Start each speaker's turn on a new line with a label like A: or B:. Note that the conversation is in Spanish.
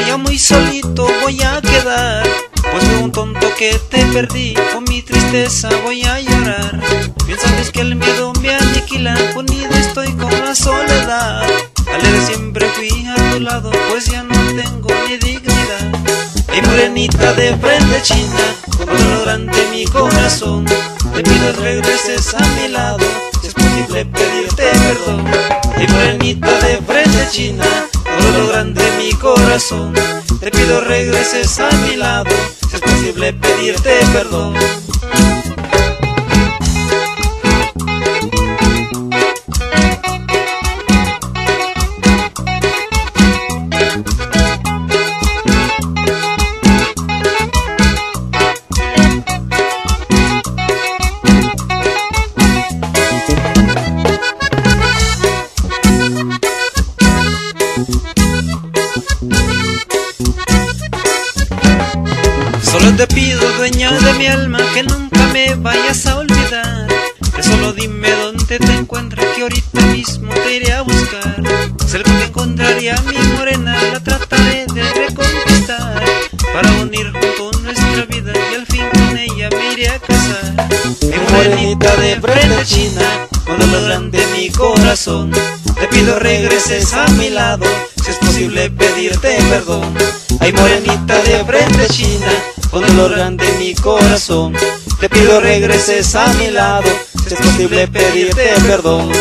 A: ya muy solito voy a quedar, pues fue un tonto que te perdí, con mi tristeza voy a llorar. Bien sabes que el miedo me aniquila, unido estoy con la soledad. Alegre siempre fui a tu lado, pues ya no tengo ni dignidad. Ay, morenita de frente china, con dolor ante mi corazón, te pido regreses a mi lado, si es posible pedirte perdón. Ay, morenita de frente china, con dolor grande mi corazón, te pido regreses a mi lado, si es posible pedirte perdón. Solo te pido, dueña de mi alma, que nunca me vayas a olvidar, que solo dime dónde te encuentras, que ahorita mismo te iré a buscar. Cerca que encontraría a mi morena, la trataré de reconquistar, para unir junto nuestra vida y al fin con ella me iré a casar. Mi morenita de frente china, con dolor grande mi corazón, te pido regreses a mi lado, si es posible pedirte perdón. Ay, morenita de frente china, con dolor grande mi corazón, te pido regreses a mi lado, si es posible pedirte perdón.